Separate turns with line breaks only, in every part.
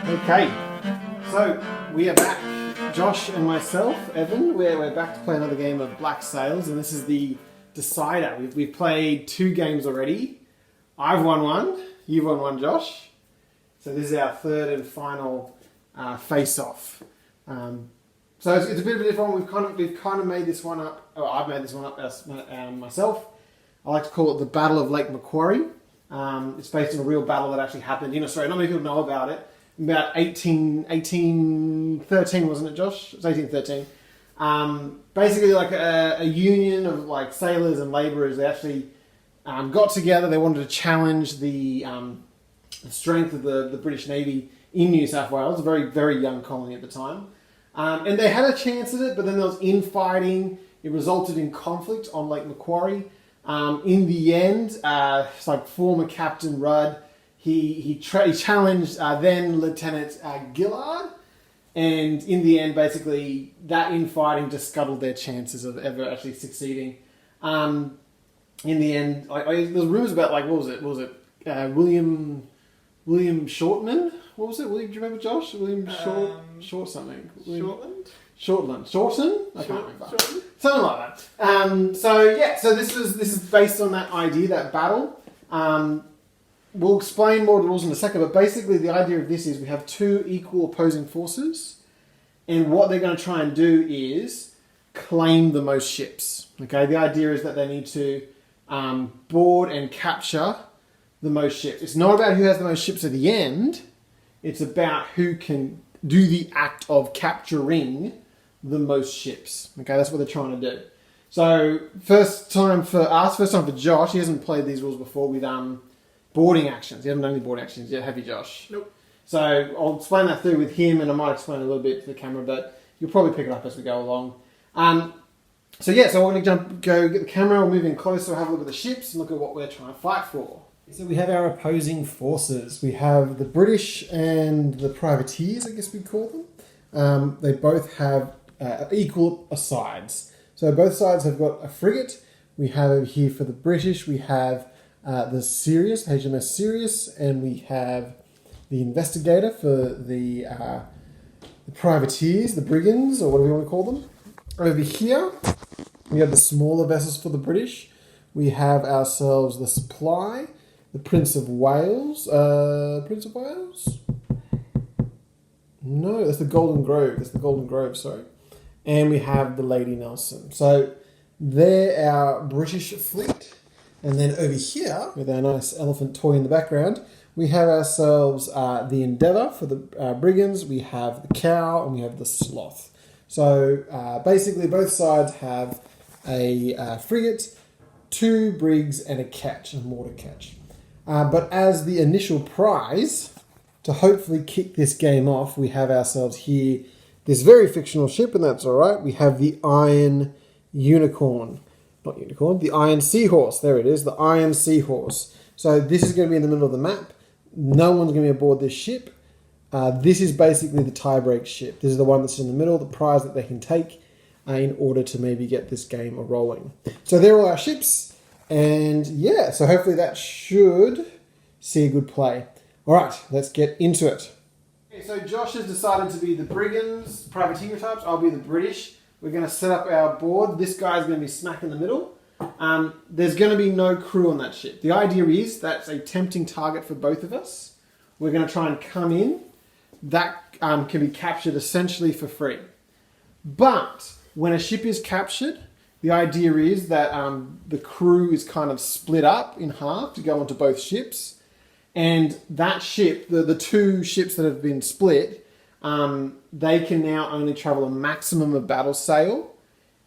Okay, so we are back. Josh and myself, Evan, we're back to play another game of Black Sails, and this is the decider. We've played 2 games already. I've won one, you've won one, Josh. So this is our third and final face-off. So it's a bit of a different one. We've kind of made this one up. Or I've made this one up myself. I like to call it the Battle of Lake Macquarie. It's based on a real battle that actually happened in Australia. Not many people know about it. About 1813, wasn't it, Josh? It was 1813. Basically, like a union of like sailors and labourers. They actually got together. They wanted to challenge the strength of the British Navy in New South Wales, a very, very young colony at the time. And they had a chance at it, but then there was infighting. It resulted in conflict on Lake Macquarie. In the end, it's like former Captain Rudd. He challenged then Lieutenant Gillard, and in the end, basically, that infighting just scuttled their chances of ever actually succeeding. In the end, there's rumours about what was it? William Shortman? What was it? Do you remember, Josh? William Short something. Shortland. Shorten? I can't remember. Shorten? Something like that. So this is based on that idea, that battle. We'll explain more of the rules in a second, but basically the idea of this is we have 2 equal opposing forces, and what they're going to try and do is claim the most ships. Okay, the idea is that they need to board and capture the most ships. It's not about who has the most ships at the end, it's about who can do the act of capturing the most ships. Okay, that's what they're trying to do. So, first time for Josh, he hasn't played these rules before with boarding actions. You haven't done any boarding actions yet, have you, Josh?
Nope.
So I'll explain that through with him, and I might explain a little bit to the camera, but you'll probably pick it up as we go along. So we're going to go get the camera, we'll move in closer, have a look at the ships, and look at what we're trying to fight for. So we have our opposing forces. We have the British and the privateers, I guess we'd call them. They both have equal sides. So both sides have got a frigate. We have over here for the British, we have the Sirius, HMS Sirius, and we have the Investigator for the privateers, the brigands, or whatever you want to call them. Over here, we have the smaller vessels for the British. We have ourselves the Supply, the Prince of Wales. Prince of Wales? No, that's the Golden Grove. Sorry. And we have the Lady Nelson. So they're our British fleet. And then over here, with our nice elephant toy in the background, we have ourselves the Endeavour for the brigands, we have the Cow, and we have the Sloth. So basically both sides have a frigate, 2 brigs, and a ketch, a mortar ketch. But as the initial prize, to hopefully kick this game off, we have ourselves here this very fictional ship, and that's alright. We have the Iron Unicorn. Not Unicorn, the Iron Seahorse. There it is, the Iron Seahorse. So this is going to be in the middle of the map. No one's going to be aboard this ship. This is basically the tiebreak ship. This is the one that's in the middle, the prize that they can take in order to maybe get this game rolling. So they're all our ships. And yeah, so hopefully that should see a good play. All right, let's get into it. Okay, so Josh has decided to be the brigands, privateer types. I'll be the British. We're going to set up our board. This guy's going to be smack in the middle. There's going to be no crew on that ship. The idea is that's a tempting target for both of us. We're going to try and come in. That can be captured essentially for free. But when a ship is captured, the idea is that the crew is kind of split up in half to go onto both ships. And that ship, the 2 ships that have been split, they can now only travel a maximum of battle sail,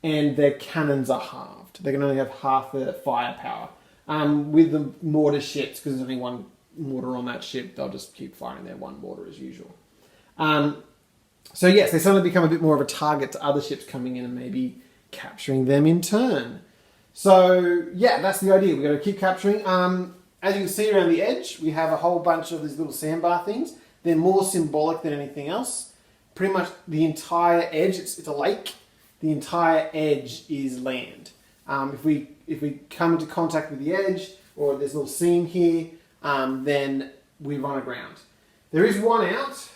and their cannons are halved. They can only have half their firepower. With the mortar ships, because there's only 1 mortar on that ship, they'll just keep firing their 1 mortar as usual. So yes, they suddenly become a bit more of a target to other ships coming in and maybe capturing them in turn. So yeah, that's the idea. We're going to keep capturing. As you can see around the edge, we have a whole bunch of these little sandbar things. They're more symbolic than anything else. Pretty much the entire edge, it's a lake. The entire edge is land. If we come into contact with the edge, or there's a little seam here, then we run aground. There is one out,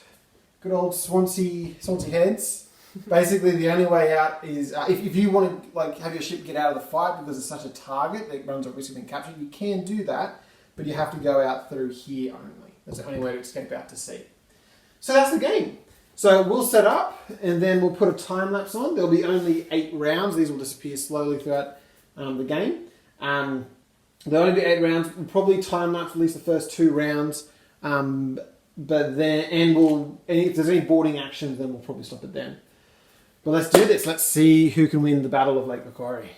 Good old Swansea heads. Basically, the only way out is if you want to like have your ship get out of the fight because it's such a target that runs a risk of being captured. You can do that, but you have to go out through here only. That's the only way to escape out to sea. So that's the game. So we'll set up and then we'll put a time lapse on. There'll be only 8 rounds. These will disappear slowly throughout the game. There'll only be 8 rounds. We'll probably time lapse at least the first 2 rounds. But then, if there's any boarding actions, then we'll probably stop it then. But let's do this. Let's see who can win the Battle of Lake Macquarie.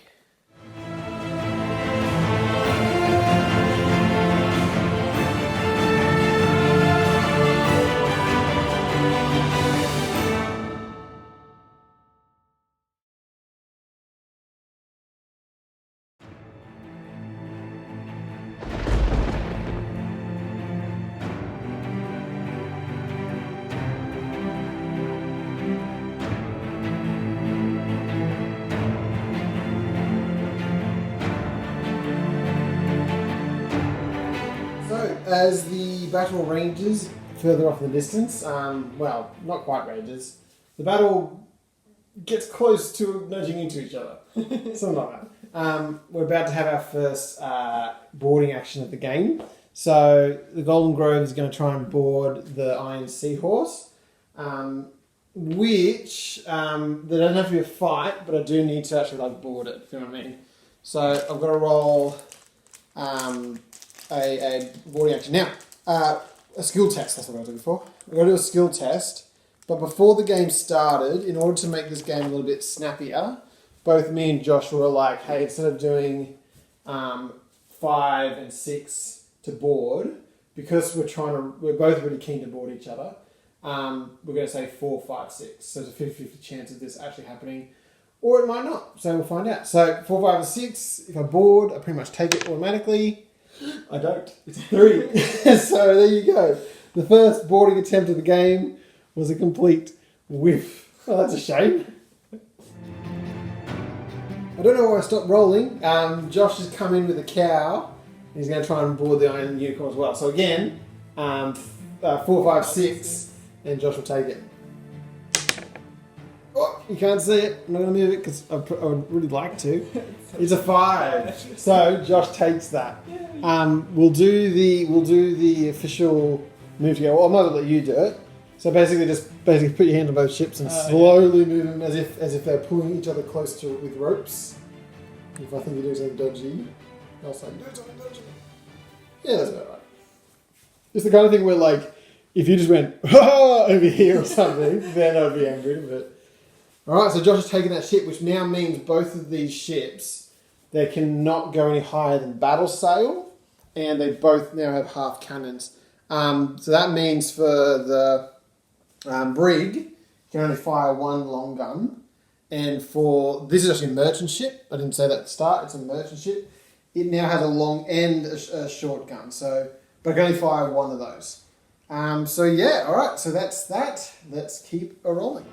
As the battle ranges further off in the distance, well, not quite ranges, the battle gets close to nudging into each other. Something like that. We're about to have our first boarding action of the game. So the Golden Grove is going to try and board the Iron Seahorse, which there doesn't have to be a fight, but I do need to actually like board it, if you know what I mean. So I've got to roll a boarding action. Now, a skill test, that's what I was looking for. We're going to do a skill test, but before the game started, in order to make this game a little bit snappier, both me and Josh were like, hey, instead of doing 5 and 6 to board, because we're both really keen to board each other, we're going to say 4, 5, 6. So there's a 50-50 chance of this actually happening, or it might not. So we'll find out. So 4, 5, and 6, if I board, I pretty much take it automatically. I don't. It's 3. So there you go. The first boarding attempt of the game was a complete whiff. Oh, that's a shame. I don't know why I stopped rolling. Josh has come in with a cow. He's going to try and board the Iron Unicorn as well. So again, 4, 5, 6, and Josh will take it. Oh, you can't see it. I'm not going to move it because I would really like to. It's a 5. So Josh takes that. We'll do the official move together. Well, I might as well let you do it. So basically, put your hand on both ships and slowly move them as if they're pulling each other close to it with ropes. If I think you're doing something dodgy, I'll say do something dodgy. Yeah, that's about right. It's the kind of thing where, like, if you just went over here or something, then I'd be angry. But all right, so Josh has taken that ship, which now means both of these ships, they cannot go any higher than battle sail, and they both now have half cannons. So that means for the brig, you can only fire 1 long gun. And for, this is actually a merchant ship. I didn't say that at the start. It's a merchant ship. It now has a long and a short gun. So, but I can only fire 1 of those. So yeah, all right. So that's that. Let's keep a rolling.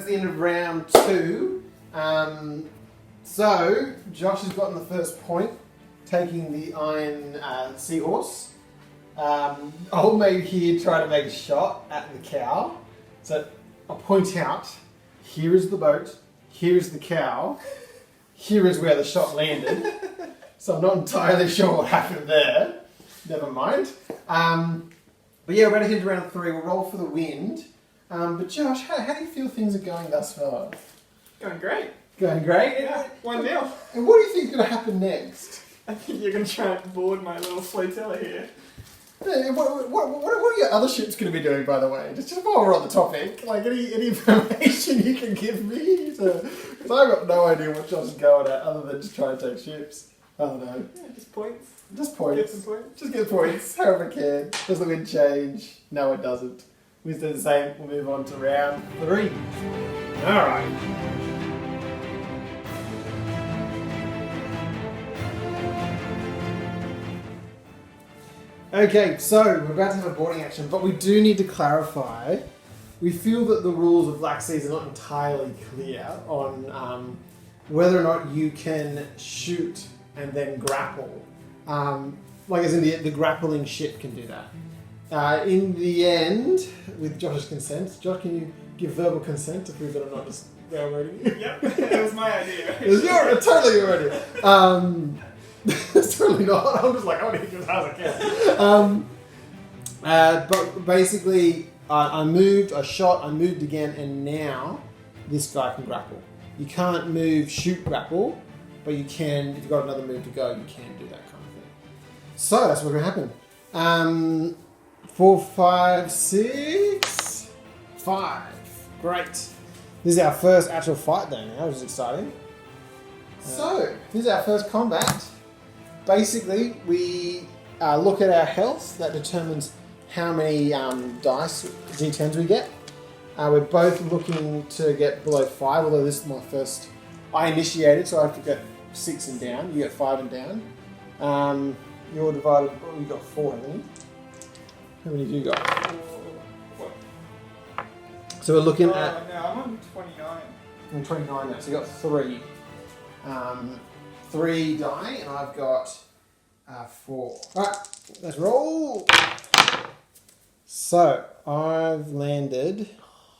The end of round 2. So Josh has gotten the first point, taking the Iron Seahorse. Old mate here trying to make a shot at the cow. So I'll point out, here is the boat, here is the cow, here is where the shot landed. So I'm not entirely sure what happened there. Never mind. But yeah, we're going to head to round 3. We'll roll for the wind. But Josh, how do you feel things are going thus far?
Going great.
Going great?
Yeah, 1-0.
And what do you think is going to happen next?
I think you're going to try and board my little flotilla here.
Yeah, what are your other ships going to be doing, by the way? Just while we're on the topic, like any information you can give me? Because I've got no idea what Josh is going at other than just trying to take ships. I don't know.
Yeah, just points.
Just points.
Get some points.
Just get points, however I can. Does the wind change? No, it doesn't. We do the same. We'll move on to round 3. Alright. Okay, so we're about to have a boarding action, but we do need to clarify. We feel that the rules of Black Seas are not entirely clear on whether or not you can shoot and then grapple. Like as in the grappling ship can do that. In the end, with Josh's consent, Josh, can you give verbal consent to prove that I'm not just railroading you?
Yep, that was my idea.
It was totally your idea. It's totally not. I'm just like, I want to hit you as hard as I can. But basically, I moved, I shot, I moved again, and now this guy can grapple. You can't move, shoot, grapple, but you can, if you've got another move to go, you can do that kind of thing. So that's what's going to happen. 4, 5, 6, 5. Great. This is our first actual fight though now, which is exciting. So, this is our first combat. Basically, we look at our health. That determines how many dice, D10s we get. We're both looking to get below 5, although this is my first... I initiated, so I have to get 6 and down. You get 5 and down. You're divided... Oh, you got 4, haven't you? How many have you got?
What?
So we're looking at...
No, I'm on 29.
I'm 29 now, so you got 3. 3 die, and I've got 4. Alright, let's roll! So, I've landed.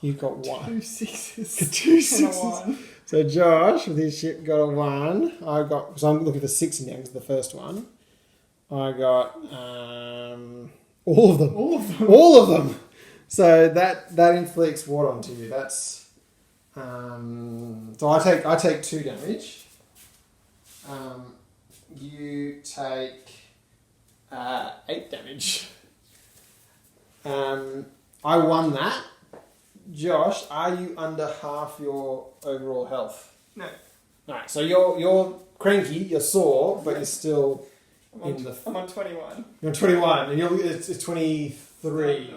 You've got 1.
2 6s.
2
And a
6s.
1.
So Josh, with his ship, got a 1. I got, so I'm looking for 6 now, because the first one. I got all of them.
All of them.
All of them! So that inflicts what onto you? That's so I take 2 damage. You take 8 damage. I won that. Josh, are you under half your overall health?
No.
Alright, so you're cranky, you're sore, but you're still
I'm on 21.
You're on 21, and it's 23.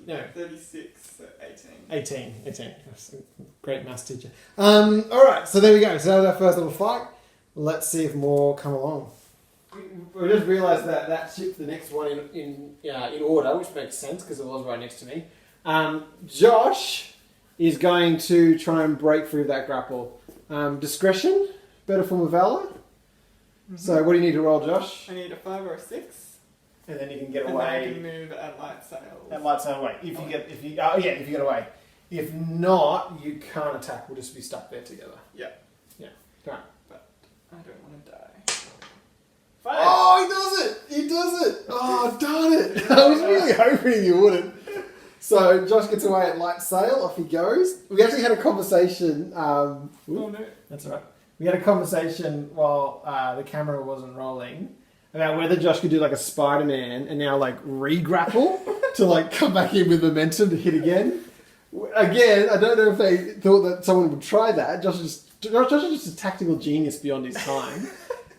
No.
36, so 18.
18. That's a great maths teacher. Alright, so there we go. So that was our first little fight. Let's see if more come along. We just realised that ship's the next one in order, which makes sense because it was right next to me. Josh is going to try and break through that grapple. Discretion, better form of valor. Mm-hmm. So what do you need to roll, Josh?
I need a 5 or a 6.
And then you can get
And
away.
then I can move at light sail.
At light sail away. If you get away. If not, you can't attack. We'll just be stuck there together.
Yeah.
Yeah. Right.
But I don't want to die. 5!
Oh, he does it! Oh, darn it! I was really hoping you wouldn't. So Josh gets away at light sail, off he goes. We actually had a conversation.
Oh no.
That's all right. We had a conversation while the camera wasn't rolling about whether Josh could do like a Spider-Man and now like re-grapple to like come back in with momentum to hit again. Again, I don't know if they thought that someone would try that. Josh is just a tactical genius beyond his time.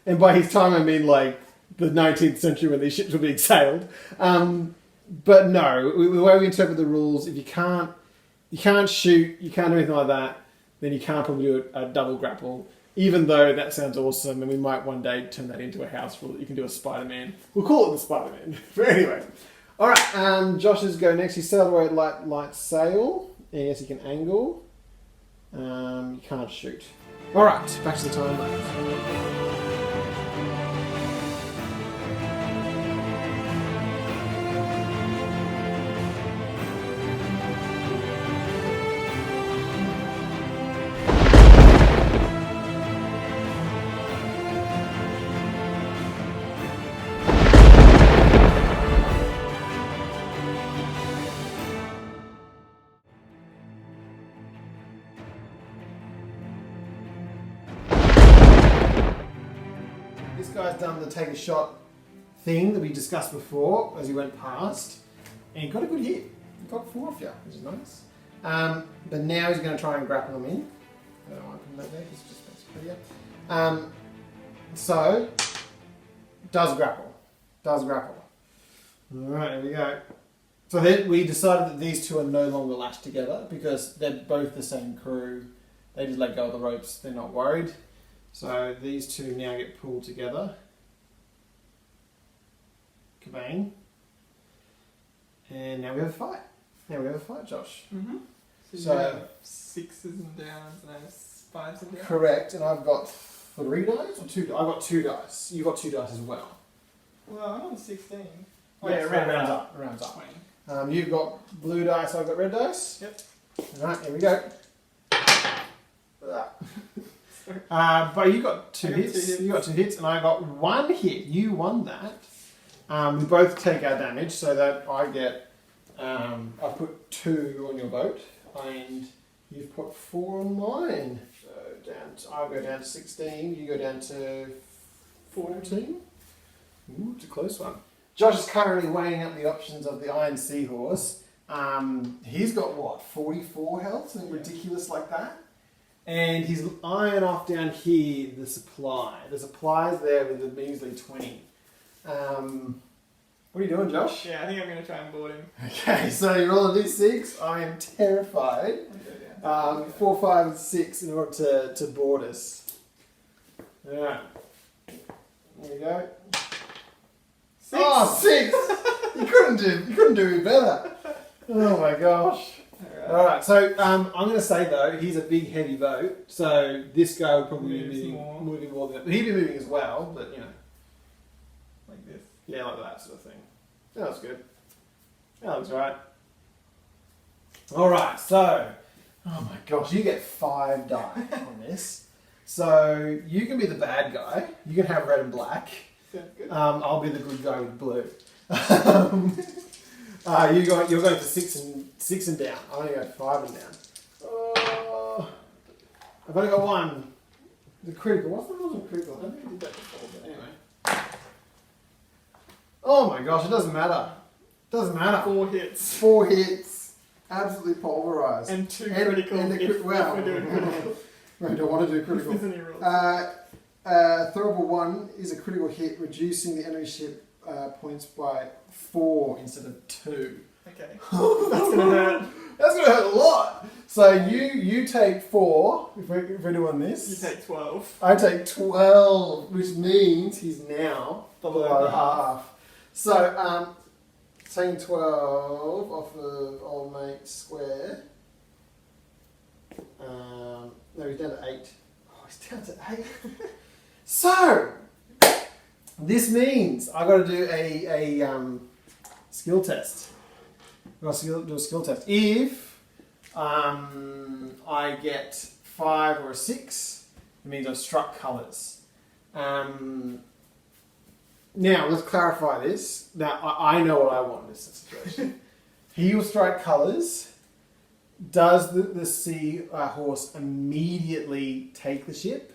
And by his time, I mean like the 19th century when these ships were being sailed. But no, the way we interpret the rules, if you can't shoot, you can't do anything like that, then you can't probably do a double grapple. Even though that sounds awesome, and we might one day turn that into a house rule that you can do a Spider-Man. We'll call it the Spider-Man. But anyway. Alright, Josh's go next. He sailed away at light sail. And yes, he can angle. You can't shoot. Alright, back to the time. This guy's done the take a shot thing that we discussed before as he went past, and he got a good hit. He got 4 off you, which is nice. But now he's going to try and grapple him in. I don't want to put him there because it just makes it prettier. So, does grapple. Alright, here we go. So then we decided that these two are no longer lashed together because they're both the same crew. They just let go of the ropes, they're not worried. So these two now get pulled together. Kabang. now we have a fight. Now we have a fight, Josh.
Mm-hmm.
So-
you have 6s and downs and I have 5s and downs.
Correct, and I've got 3 dice or 2 dice? I've got 2 dice. You've got 2 dice as well.
Well, I'm on 16. Oh,
Yeah,
yeah,
rounds up. Rounds up.
20.
You've got blue dice, I've got red dice.
Yep.
Alright, here we go. But you got 2
I got
hits.
2 hits.
You got 2 hits, and I got 1 hit. You won that. We both take our damage, so that I get. I put 2 on your boat, and you've put 4 on mine. So I'll go down to 16. You go down to 14. Ooh, it's a close one. Josh is currently weighing up the options of the Iron Seahorse. He's got what, 44 health, something ridiculous like that. And he's eyeing off down here the supply. The supply's there with a measly 20. What are you doing, Josh?
Yeah, I think I'm going to try and board him.
Okay, so you roll a d6. I am terrified. 4, 5, and 6 in order to board us. Alright. There we go.
6.
Oh, 6! You couldn't do any better. Oh my gosh. Alright, so I'm going to say though, he's a big heavy boat, so this guy would probably be moving more than that. But he'd be moving as well, but you know.
Like this.
Yeah, like that sort of thing. That was good. That looks right. Alright, so, oh my gosh, you get 5 die on this. So, you can be the bad guy, you can have red and black.
Sounds good.
I'll be the good guy with blue. You're going for 6 and down. I'm only going 5 and down. Oh, I've only got 1. The critical. What's the rules of critical? I don't think I did that before, but anyway. Oh my gosh, it doesn't matter. Doesn't matter.
4 hits.
4 hits. Absolutely pulverised.
And 2 critical if we're doing critical.
We don't want to do critical.
If there's any rules.
Throwable 1 is a critical hit, reducing the enemy ship points by 4 instead of 2.
Okay. That's going to hurt.
That's going to hurt a lot. So you take 4, if we're doing this.
You take 12.
I take 12, which means he's now below half. So, taking 12 off of old mate square. No, he's down to 8. Oh, he's down to 8. So, this means I got to do a skill test. I've got to do a skill test. If I get 5 or a 6, it means I've struck colours. Now, let's clarify this. Now, I know what I want in this situation. He will strike colours. Does the sea horse immediately take the ship?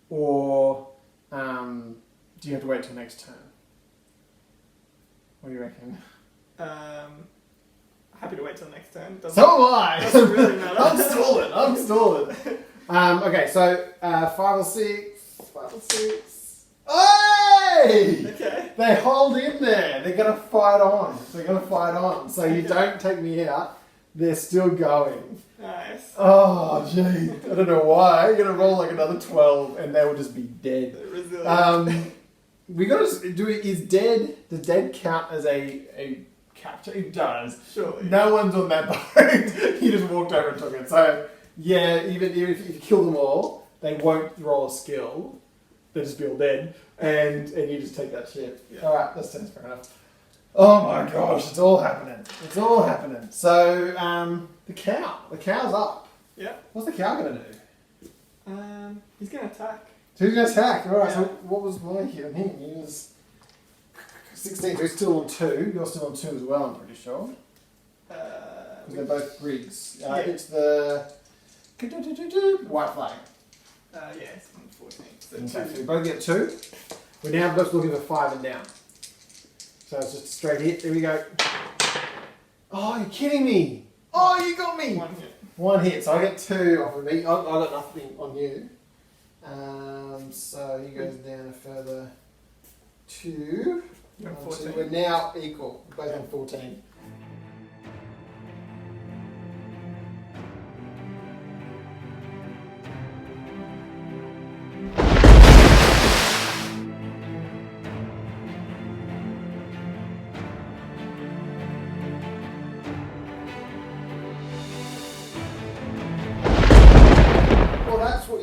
Or do you have to wait till next turn? What do you reckon?
Happy to wait till next turn.
So am I!
Doesn't really matter.
I'm stalling. Okay, so 5 or 6. 5 or 6. Hey!
Okay.
They hold in there. They're going to fight on. So you don't take me out. They're still going.
Nice.
Oh, gee. I don't know why. You're going to roll like another 12 and they will just be dead.
Resilient.
We got to do it. Does dead count as a capture? It does.
Surely.
No one's on that boat. You just walked over and took it. So, yeah, even if you kill them all, they won't roll a skill. They'll just be all dead. And you just take that shit.
Yeah.
Alright, that sounds fair enough. Oh my gosh, it's all happening. So, the cow's up.
Yeah.
What's the cow going to do?
He's going to attack.
So he's going to attack. Alright,
Yeah.
so what was my hit on him? He was 16, so he's still on 2. You're still on 2 as well, I'm pretty sure. Because they're both Briggs.
Yeah.
It's the white flag.
Yeah, it's on 14. So
Okay, so
2.
we both get 2. We're now both looking for 5 and down. So it's just a straight hit. There we go. Oh, you're kidding me. Oh, you got me.
1 hit.
1 hit. So I get 2 off of me. I got nothing on you. So he goes down a further 2.
You're on
1, 2.
14.
We're now equal. We're both on 14.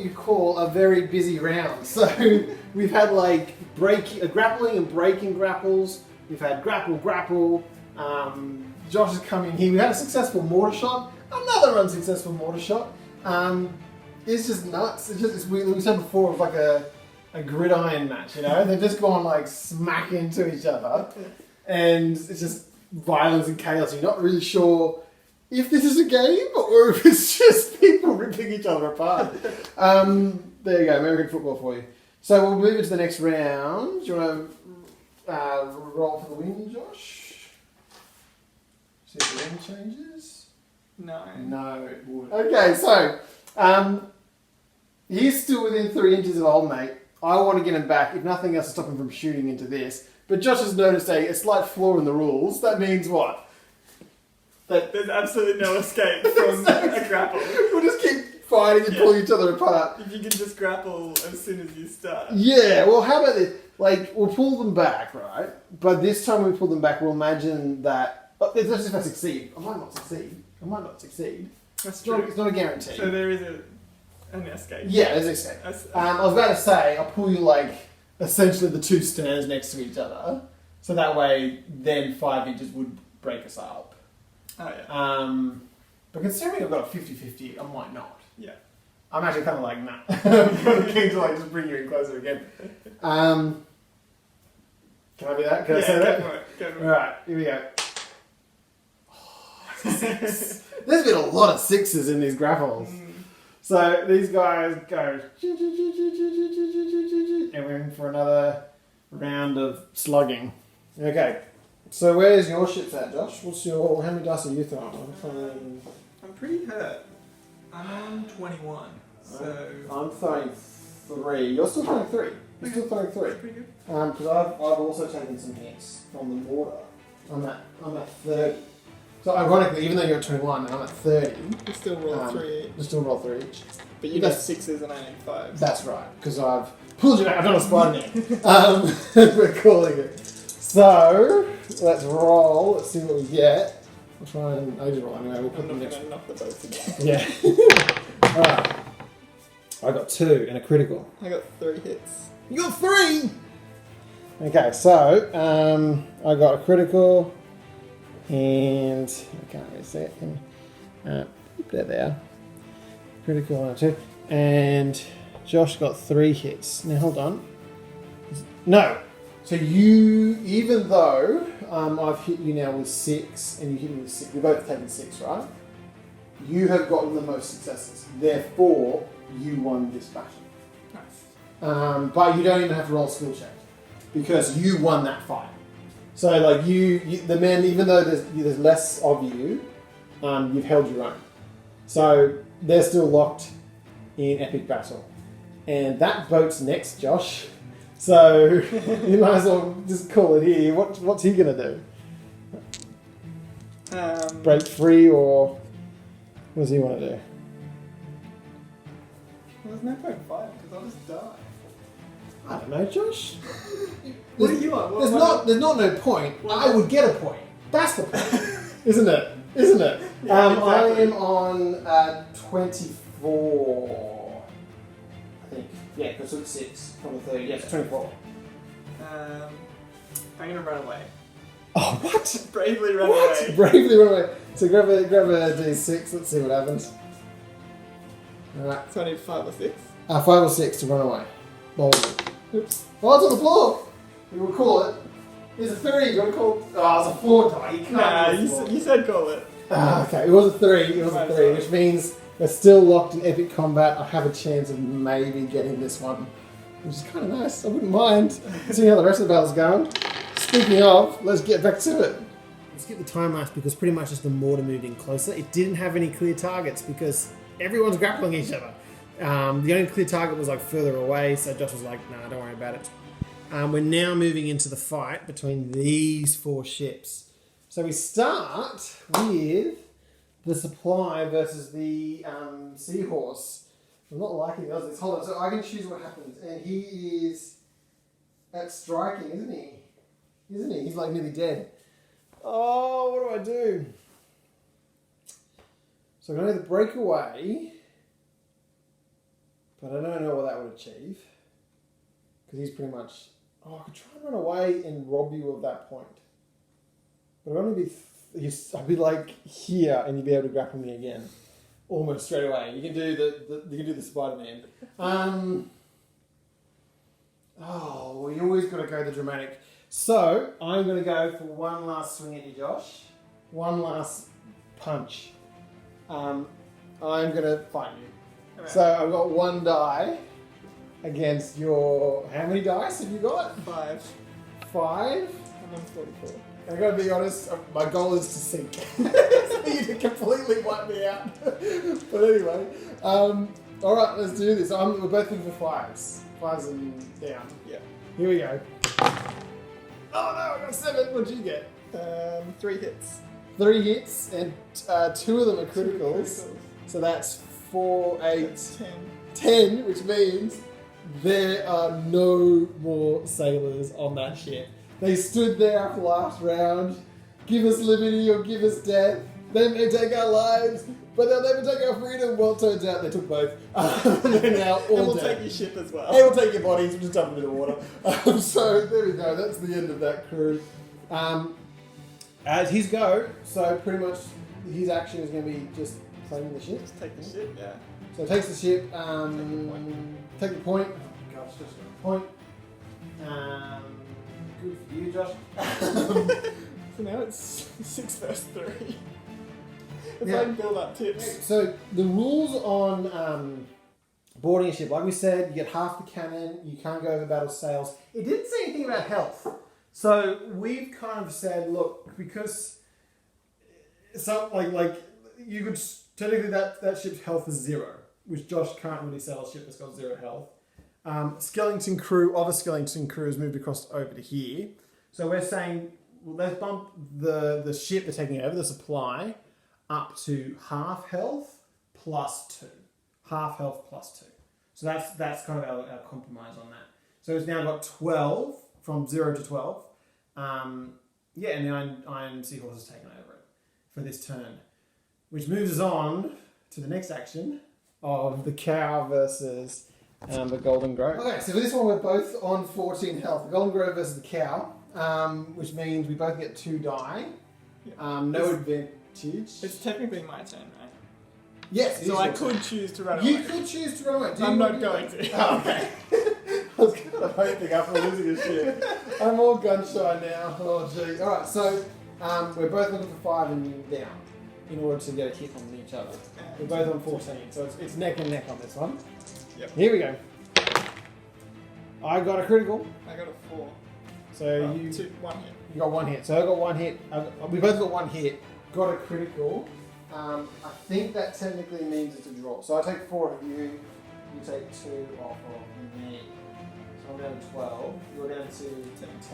what you call a very busy round. So we've had like grappling and breaking grapples. We've had grapple. Josh is coming here. We had a successful mortar shot. Another unsuccessful mortar shot. It's just nuts. We said before, it was like a gridiron match, you know? They've just gone like smack into each other. And it's just violence and chaos. You're not really sure if this is a game or if it's just people ripping each other apart. There you go, American football for you. So we'll move into the next round. Do you want to roll for the win, Josh? See if the wind changes?
No.
No, it would. Okay, so he's still within 3 inches of old mate. I want to get him back, if nothing else to stop him from shooting into this. But Josh has noticed a slight flaw in the rules. That means what?
That there's absolutely no escape from a grapple.
We'll just keep fighting and pulling each other apart.
If you can just grapple as soon as you start.
Yeah, well, how about this? Like, we'll pull them back, right? But this time we pull them back, we'll imagine that... let's just if I succeed. I might not succeed.
That's
True.
true.
It's not a guarantee.
So there is an escape.
Yeah, there's an escape. I was about to say, I'll pull you, like, essentially the two stands next to each other. So that way, then 5 inches would break us up.
Oh, yeah.
But considering I've got a 50-50, I might not.
Yeah.
I'm actually kind of like, nah. I'm kind of keen to like just bring you in closer again. Can I do that? Can I say that?
Go for it.
Alright, here we go. Six. There's been a lot of sixes in these grapples. So these guys go, and we're in for another round of slugging. Okay. So where's your ships at, Josh? How many dice are you throwing?
I'm pretty hurt. I'm on 21. So
I'm throwing 3. You're still throwing 3. You're still throwing 3.
pretty good.
Because I've also taken some hits from the mortar. I'm at 30. So ironically, even though you're at 21 and I'm at 30,
You still roll 3
you still roll 3 each.
But you got 6s and I need 5s.
That's right, because I've pulled you back. I've done a Spider-Man. We're calling it. So let's roll. Let's see what we get. I'll try and I just roll anyway. We'll put
I'm
the
not
next.
going to knock the both together.
Yeah. All right. I got 2 and a critical.
I got 3 hits.
You got 3. Okay, so I got a critical, and I can't really see it. There they are. Critical 1 and 2, and Josh got 3 hits. Now hold on. No. So you, even though I've hit you now with 6, and you hit me with 6, we're both taking 6, right? You have gotten the most successes. Therefore, you won this battle.
Nice.
But you don't even have to roll a skill check because you won that fight. So, like the men, even though there's less of you, you've held your own. So they're still locked in epic battle, and that boat's next, Josh. So you might as well just call it here. What's he gonna do? Break free, or what does he want to do?
Well, there's no point fighting because I'll just die.
I don't know, Josh.
What do you want?
There's not no point. I would get a point. That's the point, isn't it? Isn't it?
Yeah, exactly.
I am on 24. I think. Yeah, because it's 6 from the 30. Yeah, it's 24.
I'm gonna run away.
Oh, what?
Bravely run
What?
away.
Bravely run away. So grab a D6. Let's see what happens. All right.
So I need 5 or 6.
5 or 6 to run away. Boldly. Oops. Oh, it's on the floor. We will call it. There's a 3. You want to call? Oh, it's a 4 die. You can't.
Nah,
do a 4.
you said call it.
Okay, it was a 3. It was a 3, which means we're still locked in epic combat. I have a chance of maybe getting this one, which is kind of nice. I wouldn't mind seeing how the rest of the battle's going. Speaking of, let's get back to it. Let's get the time lapse because pretty much just the mortar moving closer. It didn't have any clear targets because everyone's grappling each other. The only clear target was like further away, so Josh was like, nah, don't worry about it. We're now moving into the fight between these 4 ships. So we start with the supply versus the seahorse. I'm not liking the others. Hold on, so I can choose what happens. And he is at striking, isn't he? Isn't he? He's like nearly dead. Oh, what do I do? So I'm going to either break away, But I don't know what that would achieve. Because he's pretty much... Oh, I could try and run away and rob you of that point. But I'd only be... I'd be like here and you'd be able to grapple me again. Almost straight away. You can do the Spider-Man. Oh, well, you always got to go the dramatic. So, I'm going to go for one last swing at you, Josh. One last punch. I'm going to fight you.
Right.
So, I've got one die against your... How many dice have you got?
5.
5?
I'm on 44.
I gotta be honest, my goal is to sink. For you to completely wipe me out. But anyway, alright, let's do this. We're both looking for 5s. 5s and down.
Yeah.
Here we go. Oh no, I got 7. What'd you get?
3 hits.
3 hits, and 2 of them are criticals.
2 criticals.
So that's 4, 8,
That's 10.
10, which means there are no more sailors on that ship. They stood there after last round. Give us liberty or give us death. They may take our lives, but they'll never take our freedom. Well, it turns out they took both. They're now all
And we'll
dead.
take your ship as well.
And we'll take your bodies. We'll just dump them in the water. So there we go. That's the end of that crew. As his go, so pretty much his action is going to be just claiming the ship.
Just take the ship, yeah.
So takes the ship. Take the point. Oh gosh, just a point. Good for you, Josh.
So now it's 6 versus 3. It's
Yeah.
like build up tips.
So the rules on boarding a ship, like we said, you get half the cannon, you can't go over battle sails. It didn't say anything about health. So we've kind of said, look, because some like you could technically that ship's health is 0, which Josh can't really sail a ship that's got 0 health. Skeleton crew, other skeleton crew has moved across over to here. So we're saying, well, let's bump the ship they're taking over, the supply, up to half health plus 2. Half health plus 2. So that's kind of our compromise on that. So it's now got 12, from 0 to 12. And the Iron Seahorse has taken over it for this turn. Which moves us on to the next action of the cow versus... the Golden Grove. Okay, so for this one we're both on 14 health. The Golden Grove versus the cow, which means we both get 2 die.
Yeah.
No advantage.
It's technically my turn, right?
Yes, it
So
is
I
your
could
turn.
choose to run away.
You could choose to run away. Do you
I'm
want
not
to do
going
that?
to.
Oh, okay. I was kind of hoping after losing a shit. I'm all gun shy now. Oh, gee. Alright, so we're both looking for 5 and down in order to get a hit on each other. We're both on 14, so it's neck and neck on this one.
Yep.
Here we go. I got a critical.
I got a 4.
So
Well,
you
1 hit.
you got 1 hit. So I got 1 hit. We both got 1 hit. Got a critical. I think that technically means it's a draw. So I take 4 of you. You take 2 off of me. So I'm down to 12. You're down to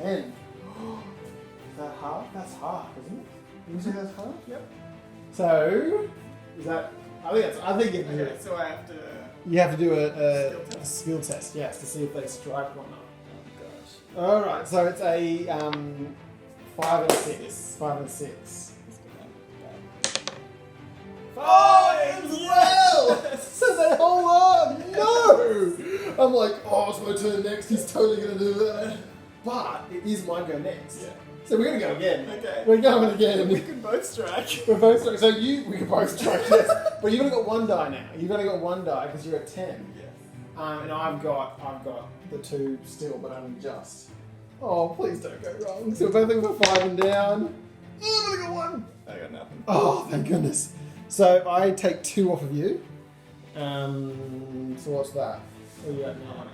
10. Is that half? That's half, isn't it? Did you say that's half?
Yep.
So is that? I think it
Okay, so I have to...
you have to do
Skill
a
test?
skill test, yes, to see if they strike or not.
Oh gosh.
Alright, so it's a 5 and 6. 5 and 6.
Let's go down.
5 as well! So they hold on! No! I'm like, oh, it's my turn next, he's totally gonna do that. But it is my go next.
Yeah.
So we're gonna go again.
Okay.
We're going again.
We can both strike.
We're both strike. So we can both strike, yes. But you've only got 1 die now. You've only got 1 die because you're at 10.
Yes.
And I've got the 2 still, but only just. Oh, please don't go wrong. So we're both looking for 5 and down. Oh, I've only got 1.
I got nothing.
Oh, thank goodness. So I take 2 off of you. So what's that? What are you at now?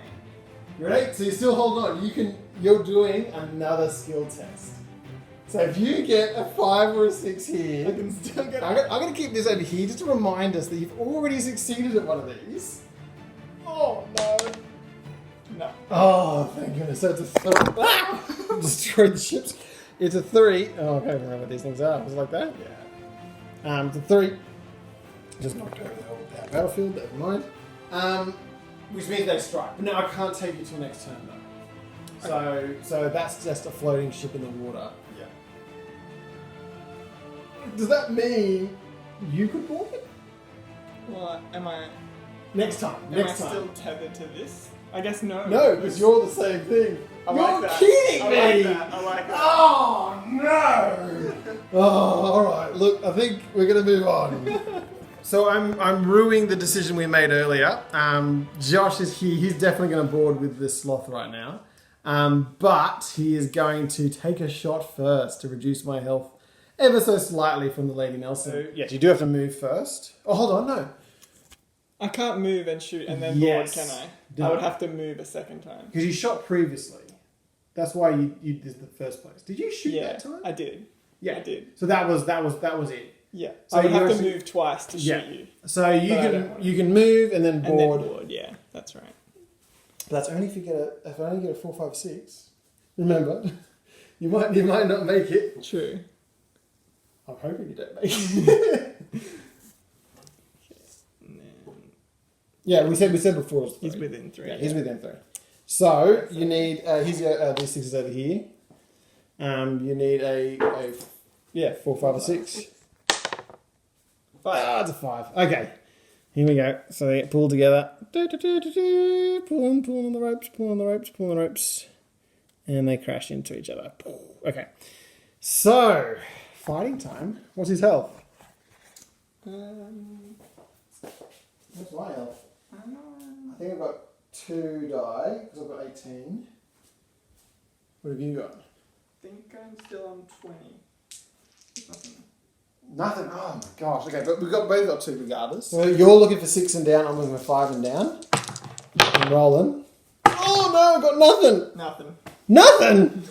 You're at 8, so you're still holding on. You're doing another skill test. So if you get a 5 or a 6 here,
I can still get
I'm going to keep this over here just to remind us that you've already succeeded at one of these.
Oh no. No.
Oh, thank goodness. So it's a 3. Destroyed the ships. It's a 3. Oh, I can't remember what these things are. Was it like that?
Yeah.
It's a 3. Just knocked over the whole battlefield, never mind. Which means they strike. But now I can't take you till next turn though.
Okay.
So that's just a floating ship in the water.
Yeah.
Does that mean you could board it?
Well, am I...
Next time.
Am I still tethered to this? I guess no.
No, because you're the same thing.
I
You're
like that.
kidding me!
I like that. I like that.
Oh, no! Oh, alright. Look, I think we're going to move on. So I'm ruining the decision we made earlier. Josh is here. He's definitely going to board with this sloth right now. But he is going to take a shot first to reduce my health ever so slightly from the Lady Nelson. So, yes, you do have to move first. Oh, hold on, no.
I can't move and shoot and then
Yes.
board, can I?
No.
I would have to move a second time.
Because you shot previously. That's why you did the first place. Did you shoot
Yeah,
that time?
I did.
Yeah,
I did.
So that was it.
Yeah.
So
I would have
you're
to move twice to shoot you.
So you
But I don't
can
want
you can move and then
And then
board.
board, yeah, that's right.
But that's only if you get if I only get a 4, 5, 6. Remember, you might not make it.
True.
I'm hoping you don't make it.
And then
Yeah, we said before it was 3.
he's within 3.
Yeah, he's within 3. So you need here's your these 6s over here. You need a 4, 5, or 6.
5.
It's a 5. Okay, here we go. So they get pulled together. Pulling on the ropes, and they crash into each other. Okay, so fighting time. What's his health? What's my health? I think I've got 2 die because I've got 18. What have you got?
I think I'm still on 20.
Nothing. Oh my gosh. Okay, but we've both got 2 regardless. So you're looking for 6 and down. I'm looking for 5 and down. I'm rolling. Oh no! I got nothing. Nothing.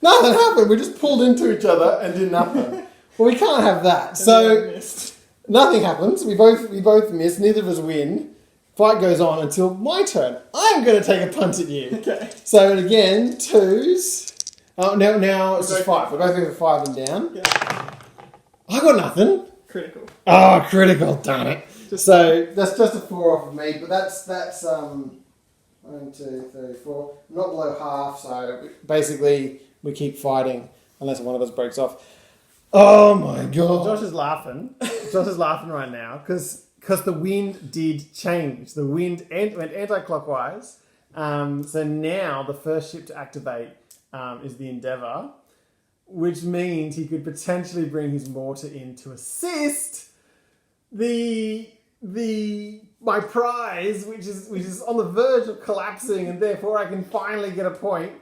Nothing happened. We just pulled into each other and did nothing. Well, we can't have that. So nothing happens. We both miss. Neither of us win. Fight goes on until my turn. I'm going to take a punt at you.
Okay.
So again, 2s. Oh, now it's just 5. We're both going for 5 and down.
Yeah.
I got nothing.
Critical.
Oh, critical! Darn it. So that's just a 4 off of me, but that's 1, 2, 3, 4. I'm not below half, so basically we keep fighting unless one of us breaks off. Oh my god! Josh is laughing. Josh is laughing right now because the wind did change. The wind went anti-clockwise. So now the first ship to activate is the Endeavour, which means he could potentially bring his mortar in to assist my prize, which is on the verge of collapsing, and therefore I can finally get a point.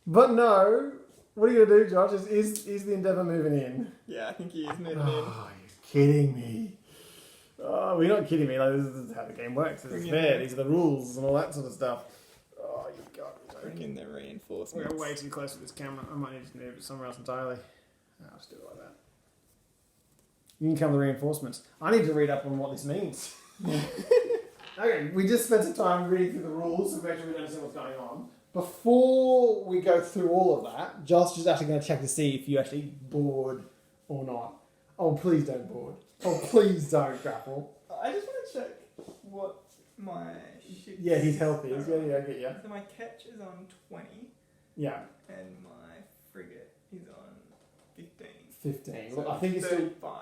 But no, what are you gonna do, Josh? Is the Endeavour moving in?
Yeah, I think he is moving in.
Oh, you're kidding me. Oh, we're not kidding me. Like this is how the game works. This is fair. These are the rules and all that sort of stuff. Oh, you got me.
Bring in the reinforcements.
We're way too close to this camera. I might need to move it somewhere else entirely. I'll just do it like that. You can come the reinforcements. I need to read up on what this means. Okay, we just spent some time reading through the rules to make sure we understand what's going on. Before we go through all of that, Josh is actually going to check to see if you actually board or not. Oh, please don't board. Oh, please don't grapple.
I just want to check what my ship.
Yeah, his health is. Yeah, I get you.
So my catch is on 20.
Yeah.
And my frigate is on 15.
15.
So
Look, I think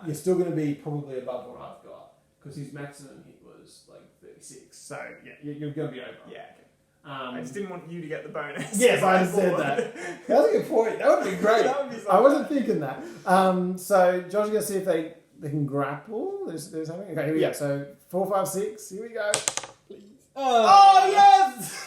you're still going to be probably above what I've got because his maximum hit was like 36. So yeah, you're going to be over.
Yeah. Okay. I just didn't want you to get the bonus.
Yes, I understand that. That's a good point. That would be great.
That would be so
I wasn't thinking that. So Josh is going to see if they can grapple. There's something. Okay, here we go. So 4, 5, 6. Here we go.
Please.
Oh yes!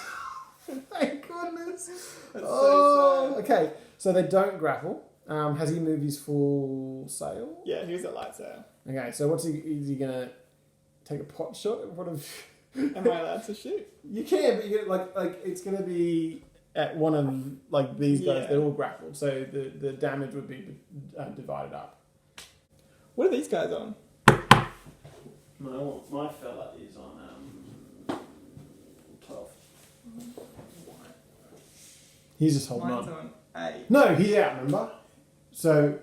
Thank goodness.
That's so sad.
Okay. So they don't grapple. Has he moved his full sail?
Yeah, he was at light sail.
Okay. So is he gonna take a pot shot?
Am I allowed to shoot?
You can, but you get like it's gonna be at one of like these guys.
Yeah.
They're all grappled, so the damage would be divided up.
What are these guys on?
My fella is on 12. He's just holding
Mine's
on.
on 8.
No, he's out. Remember? So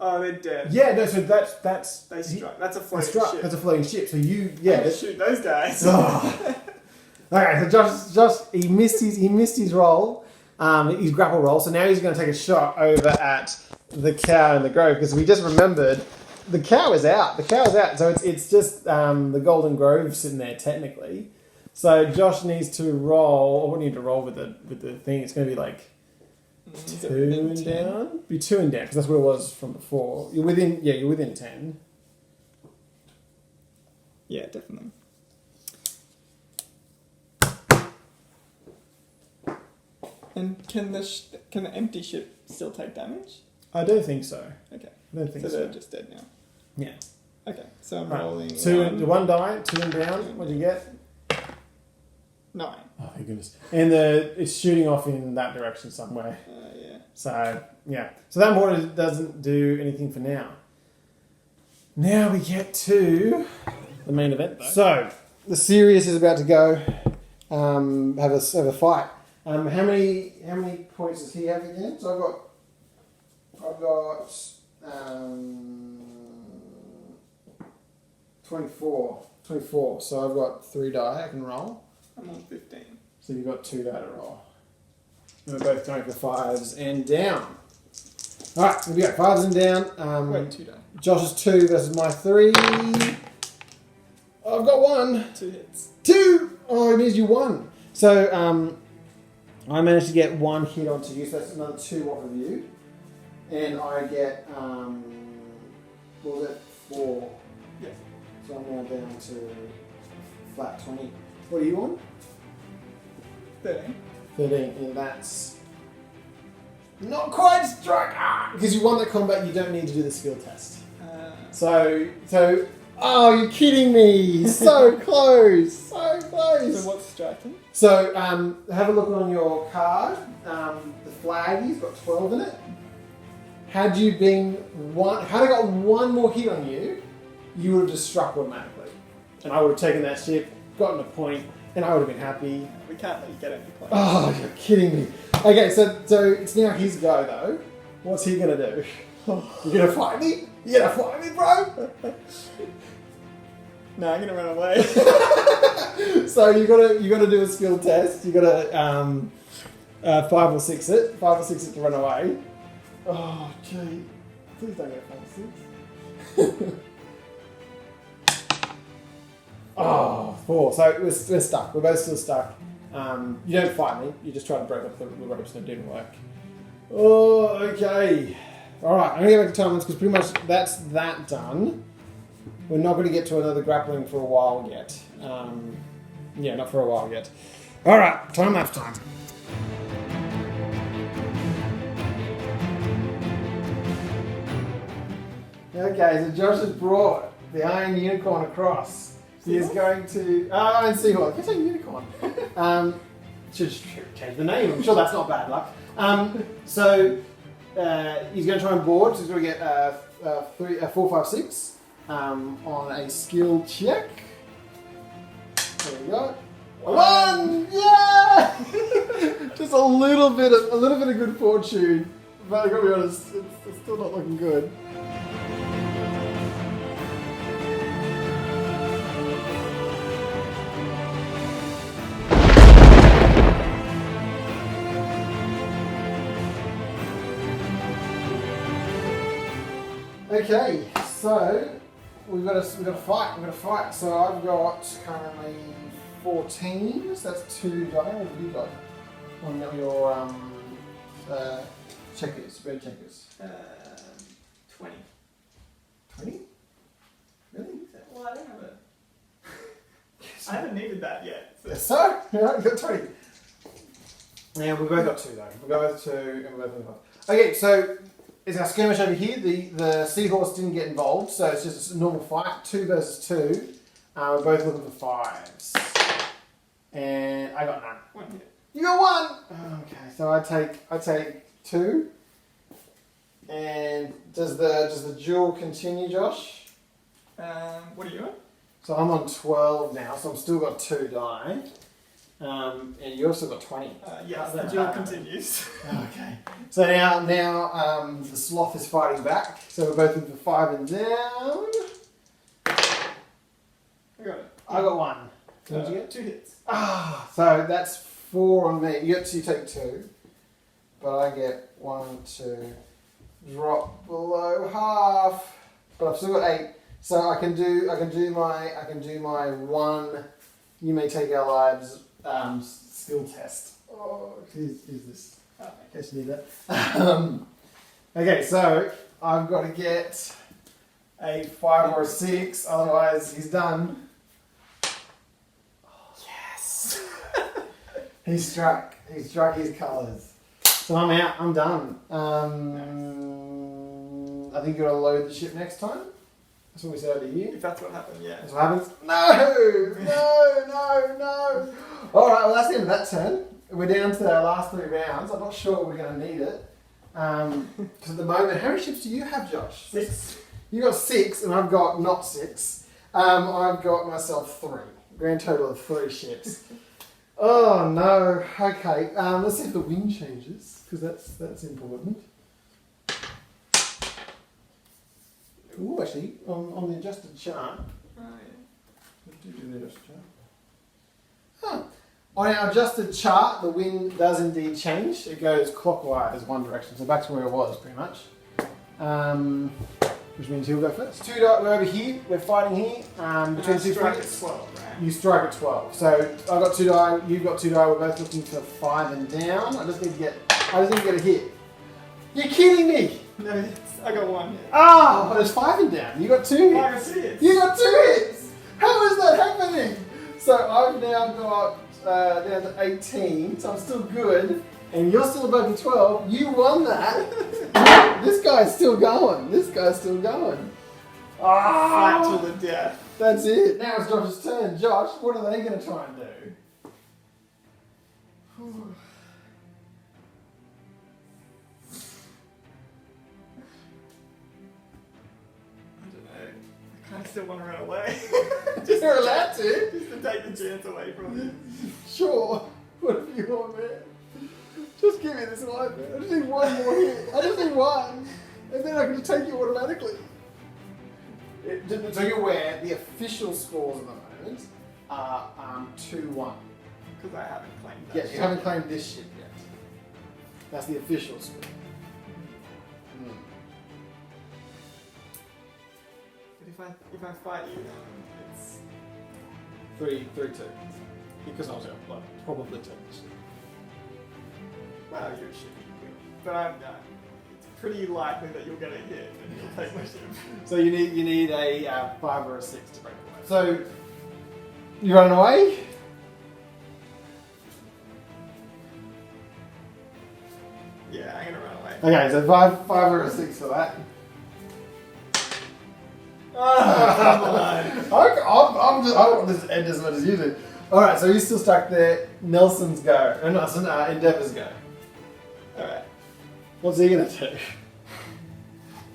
Oh, they're dead.
yeah, no. So that's
They struck. That's a
they
floating
struck.
ship.
That's a floating ship. So you
Let's shoot those guys.
Oh. Okay, so Josh, he missed his roll, his grapple roll. So now he's going to take a shot over at the cow in the grove because we just remembered the cow is out. The cow is out. So it's just the Golden Grove sitting there technically. So Josh needs to roll. Or what do you need to roll with the thing? It's going to be like 2 and down. Be 2 and down because that's where it was from before. You're within. Yeah, you're within 10.
Yeah, definitely. And can the empty ship still take damage?
I don't think so.
Okay.
I don't think so.
So they're just dead now.
Yeah.
Okay, so I'm
Right.
rolling
1 die, 2 and down. What do you get?
9.
Oh my goodness! And it's shooting off in that direction somewhere.
Yeah.
So yeah. So that mortar doesn't do anything for now. Now we get to the main event. So the Sirius is about to go have a fight. How many points does he have again? So I've got 24. 24. So I've got 3 die I can roll.
I'm on 15.
So you've got 2 die to roll. And we're both going for 5s and down. Alright, here we go. 5s and down.
Wait, 2 die.
Josh's 2 versus my 3. I've got 1.
2 hits.
2! Oh, it means you won. So I managed to get 1 hit onto you, so that's another 2 off of you. And I get, what was it? 4.
Yeah.
So I'm now down to flat 20. What are you on?
13.
13, and that's not quite strike. Because you won that combat, you don't need to do the skill test. So, oh, you're kidding me! So close, so close.
So what's striking?
So, have a look on your card. The flaggy's got 12 in it. Had I got 1 more hit on you, you would have just struck automatically, and I would have taken that ship, gotten a point, and I would have been happy.
We can't let you get any points.
Oh, you're kidding me. Okay, so it's now his go though. What's he gonna do? You gonna fight me? You gonna fight me, bro?
No, I'm gonna run away.
So you gotta do a skill test. You gotta 5 or 6 it. 5 or 6 it to run away. Oh, gee. Please don't get 5 or 6. Oh, 4. So we're stuck. We're both still stuck. You don't fight me. You just try to break up the ropes and it didn't work. Oh, okay. Alright, I'm going to go back to timelines because pretty much that's that done. We're not going to get to another grappling for a while yet. Yeah, not for a while yet. Alright, time lapse time. Okay, so Josh has brought the Iron Unicorn across. He is going to... Iron Seahorse. I keep saying unicorn. Should change the name. I'm sure that's not bad luck. So he's going to try and board. So he's going to get 4, 5, 6 on a skill check. There we go. 1! Yeah! Just a little bit of good fortune. But I've got to be honest, it's still not looking good. Okay, so we've got to fight. So I've got currently 14. So that's 2 die. What have you got on your checkers, red checkers?
20.
20? Really?
Well, I don't have it. I haven't needed that yet.
So yeah, you got 20. Yeah, we both got 2 though. We both 2 and we both got 5. Okay, so. It's our skirmish over here. The seahorse didn't get involved, so it's just a normal fight. 2 versus 2. We're both looking for 5s. And I got none.
1 hit.
You got 1! Okay, so I take 2. And does the duel continue, Josh?
What are you on?
So I'm on 12 now, so I've still got 2 die. And you also got 20.
Yes, the duel continues.
Okay. So now the sloth is fighting back. So we're both in for 5 and down.
I got it.
I got 1. What did you get?
2 hits.
So that's 4 on me. You take 2. But I get 1 to drop below half. but I've still got 8. So I can do my one. You may take our lives skill test. Oh, here's this. In case you need that. Okay, so I've got to get a 5 or a 6, otherwise he's done. Yes! He struck his colours. So I'm out, I'm done. I think you're going to load the ship next time. That's what we said over here.
If that's what happened, yeah.
That's what happens. No! Alright, well that's the end of that turn. We're down to our last 3 rounds. I'm not sure we're going to need it. Because at the moment, how many ships do you have, Josh?
6.
You got 6, and I've got not 6. I've got myself 3. Grand total of 3 ships. Oh no. Okay. Let's see if the wind changes, because that's important. Ooh, actually, on the adjusted chart.
Oh, yeah.
Do the adjusted chart. Huh. On our adjusted chart, the wind does indeed change. It goes clockwise one direction, so back to where it was, pretty much. Which means he'll go first. We're over here. We're fighting here. Between 2
strike
fighters.
at 12, right?
You strike at 12. So I've got 2 die. You've got 2 die. We're both looking for 5 and down. I just need to get a hit. You're kidding me!
No, I got 1 hit.
Oh, there's 5 and down. You got 2 hits.
5 hits.
You got 2 hits. How is that happening? So I've now got down to 18, so I'm still good, and you're still above the 12. You won that. This guy's still going.
Fight till the death.
That's it. Now it's Josh's turn. Josh, what are they going to try and do?
I don't know. I kind of still want to run away.
You're allowed to.
Just to take the chance away from it.
Sure. Whatever you want, man. Just give me this one, man. I just need 1 more hit. I just need 1. And then I can just take you automatically. So you're aware, the official scores at the moment are 2-1.
Because I haven't claimed that.
Yeah, you haven't claimed this ship yet. That's the official score.
But if I fight you, it's
3-2. Because I was like, probably take this ship.
well, you're a ship. But I'm done. It's pretty likely that you'll get a hit and you'll take my ship.
So you need a 5 or a 6 to break away. So you running away?
Yeah, I'm gonna run away.
Okay, so 5 or a 6 for that.
Come on.
I want this to end as much as you do. Alright, so he's still stuck there. Nelson's go. Endeavour's go.
Alright.
What's he going to do?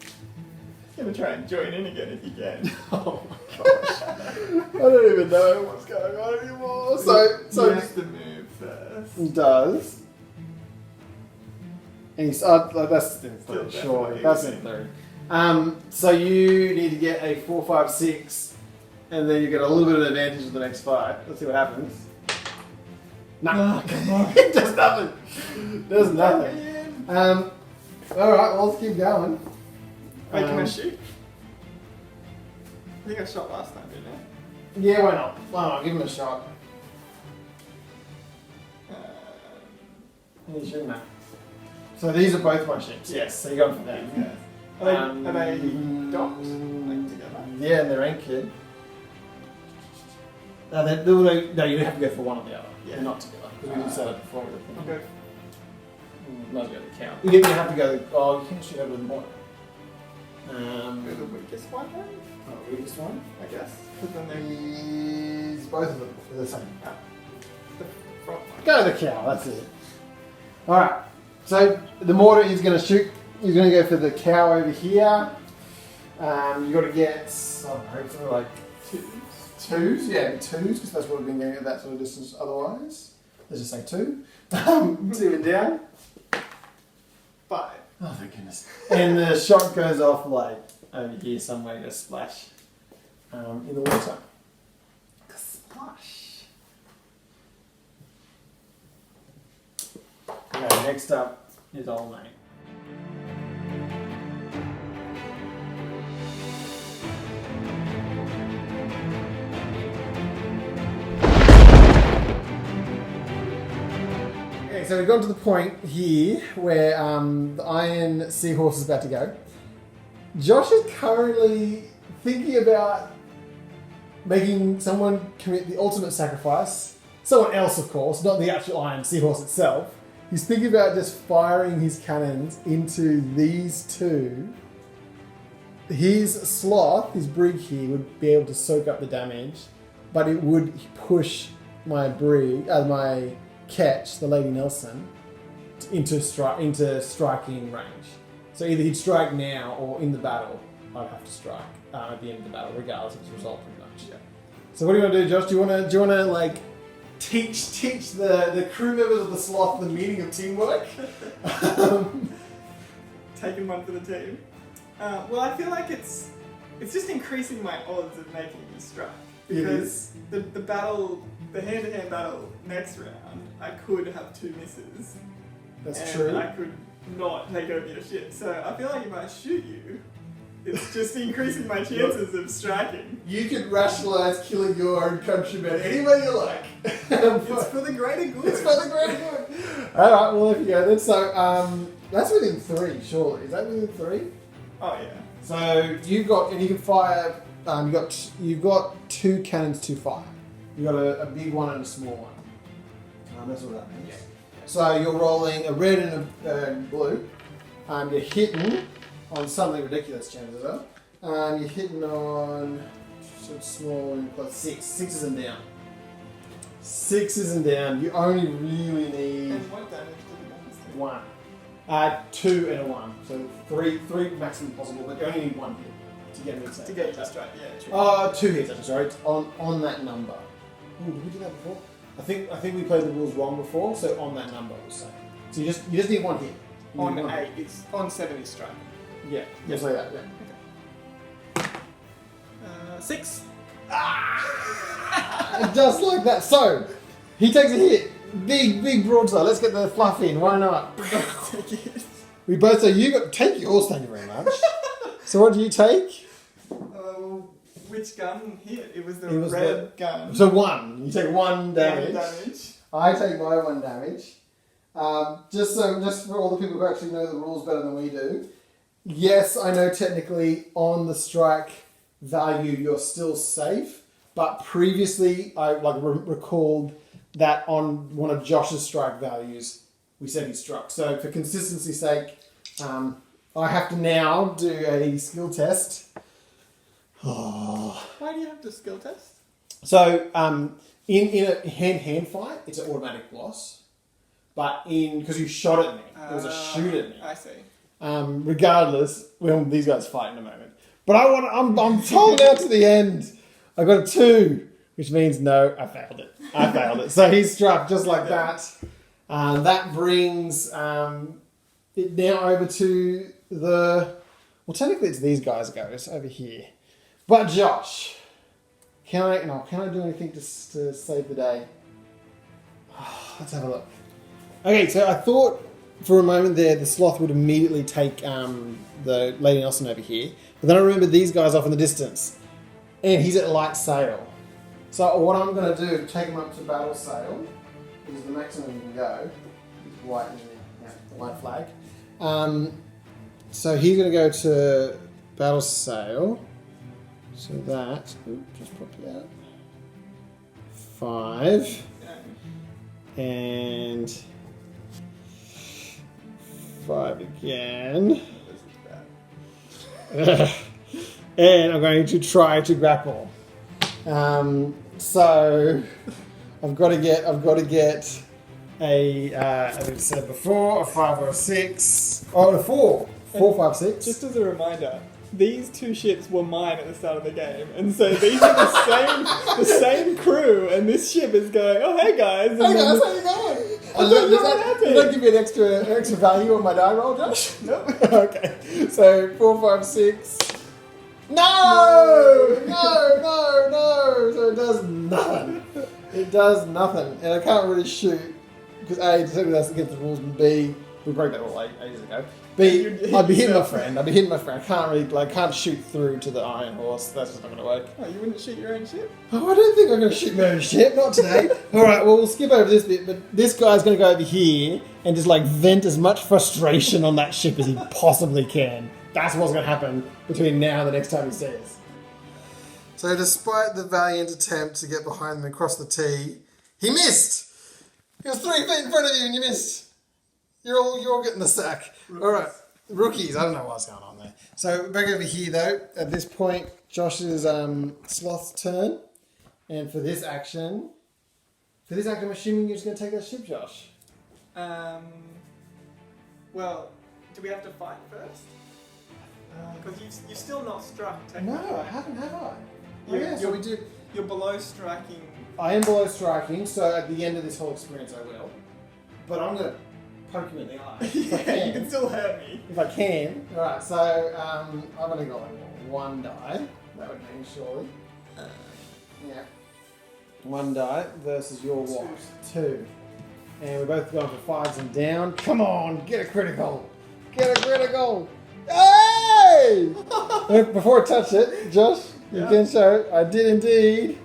He's gonna try and join in again if he can.
Oh my gosh. I don't even know what's going on anymore. So
he has to move first.
he does. And he's that's in
Still
third, surely.
definitely
That's in third. So you need to get a 4, 5, 6, and then you get a little bit of advantage in the next fight. Let's see what happens. No,
Oh, come on.
it does nothing. Does nothing. Alright, well, let's keep going.
Wait, can I shoot? I think I shot last time, didn't I?
Yeah, why not? Why not? Give him a shot. And he's shooting that. So these are both my ships. Yes, so you're going for them.
Yeah. Are they docked? Like together?
Yeah, and they're anchored. No, you have to go for one or the other.
Yeah.
They're not together. Because we did set it before.
I'll go.
Might as well go to count. You have to go. Oh, you can shoot over the more.
Go the weakest one then?
Oh, weakest one?
I guess. Because then they're
Is both of them are the same.
the front one.
Go to the cow, that's it. Alright, so the mortar is going to shoot. He's going to go for the cow over here. You got to get, I don't know, like twos? Yeah, twos, because that's what we've been getting at that sort of distance otherwise. Let's just say 2. It's even down.
5.
Oh, thank goodness. And the shot goes off like over here somewhere to splash in the water.
Splash.
Okay, next up is old mate. so we've got to the point here where the Iron Seahorse is about to go. Josh is currently thinking about making someone commit the ultimate sacrifice. Someone else, of course, not the actual Iron Seahorse itself. He's thinking about just firing his cannons into these two. His sloth, his brig here, would be able to soak up the damage, but it would push my my catch, the Lady Nelson, into striking range. So either he'd strike now, or in the battle, I'd have to strike at the end of the battle, regardless of the result, pretty much. Yeah. So what do you want to do, Josh? Do you want to like teach the crew members of the sloth the meaning of teamwork?
Taking one for the team. Well, I feel like it's just increasing my odds of making you strike, because the hand-to-hand battle next round, I could have 2 misses.
That's true.
I could not take over your ship. So I feel like if I shoot you, it's just increasing my chances of striking.
You could rationalise killing your own countrymen any way you like.
It's for the greater good.
It's for the greater good. All right, well, if you go then. So that's within 3, surely. Is that within 3?
Oh yeah.
So you can fire. You've got 2 cannons to fire. You've got a big one and a small one. That's what that means. Yeah. So you're rolling a red and a blue. You're hitting on something ridiculous, chances are. You're hitting on some small and plus 6. 6 isn't down. 6 isn't down. You only really need.
And what damage did you do?
1. 2 and a 1. So 3 maximum possible, but you only need 1 hit to get me to
To get you to strike, yeah. True.
2 hits, actually, sorry. On that number. Ooh, did we do that before? I think we played the rules wrong before, so on that number we'll say. So you just need 1 hit.
On 8, it's on 7 is striking.
Yeah, just like that, yeah.
Okay. 6.
Just like that. So, he takes a hit. Big broadside. Let's get the fluff in. Why not? We both say you got take yours. Thank you very much. So what do you take?
Which gun hit? It was the red gun.
So 1. You take 1 damage.
1 damage.
I take my 1 damage. Just for all the people who actually know the rules better than we do. Yes, I know technically on the strike value you're still safe, but previously I recalled that on one of Josh's strike values we said he struck. So for consistency's sake, I have to now do a skill test.
Why do you have to skill test?
So in a hand-to-hand fight, it's an automatic loss, but because you shot at me, it was a shoot at me.
I see.
Regardless, these guys fight in a moment. But I'm told out to the end. I got a 2, which means no, I failed it. So he's struck just like that. That brings it now over to well, technically it's these guys goes over here. But Josh, can I do anything to save the day? Let's have a look. Okay, so I thought for a moment there the sloth would immediately take the Lady Nelson over here, but then I remembered these guys off in the distance, and he's at light sail. So what I'm going to do is take him up to battle sail, which is the maximum you can go. White, the white flag. So he's going to go to battle sail. So that, just pop it out. 5. And 5 again. And I'm going to try to grapple. So I've got to get a as I said before, a 5 or a 6. Oh, a 4. 4, 5, 6.
Just as a reminder, these 2 ships were mine at the start of the game, and so these are the same crew, and this ship is going, oh hey guys, and
hey guys, how you going? Does that give you an extra value on my die roll, Josh?
No.
Okay, so 4, 5, 6. No! So it does nothing. It does nothing, and I can't really shoot because A, technically that's against the rules, and B, We broke that all ages ago. I'd be hitting my friend. I can't shoot through to the Iron Horse. That's just not going to work.
Oh, you wouldn't shoot your own ship?
Oh, I don't think I'm going to shoot my own ship. Not today. All right, well, we'll skip over this bit, but this guy's going to go over here and just like vent as much frustration on that ship as he possibly can. That's what's going to happen between now and the next time he sees us. So despite the valiant attempt to get behind them and cross the T, he missed! He was 3 feet in front of you and you missed. You're all getting the sack. Rookies. All right, rookies. I don't know what's going on there. So back over here though. At this point, Josh's sloth's turn, and for this action, I'm assuming you're just going to take that ship, Josh.
Well, do we have to fight first? Because you've still not struck.
No, I haven't, have I? So we do.
You're below striking.
I am below striking, so at the end of this whole experience, I will. But I'm going to poke him in the eye. If I can.
You can still hurt me.
If I can. Alright, so I've only got like one die. That would mean, surely. Yeah. One die versus your what? 2. And we're both going for 5s and down. Come on, get a critical. Get a critical. Hey! Before I touch it, Josh, you can show I did indeed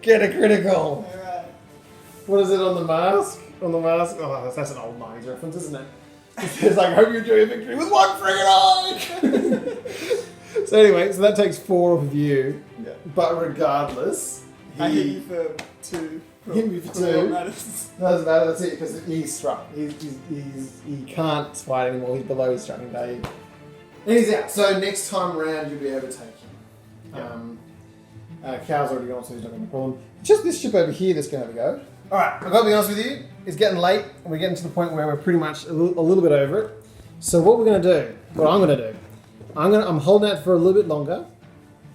get a critical.
Alright.
What is it on the mask? On the mask? Oh, that's an old 90s reference, isn't it? It says like, hope you enjoy your victory with one friggin' eye! So anyway, so that takes 4 of you.
Yeah.
But regardless,
I hit you for 2.
Hit me for 2.
Doesn't matter,
that's it, because he's struck. He can't fight anymore, he's below his striking value. And he's out. So next time round, you'll be able to take him. Cal's already gone, so he's not going to problem. Just this ship over here that's going to have a go. Alright, I've got to be honest with you, it's getting late, and we're getting to the point where we're pretty much a little bit over it. So what I'm going to do, I'm holding out for a little bit longer.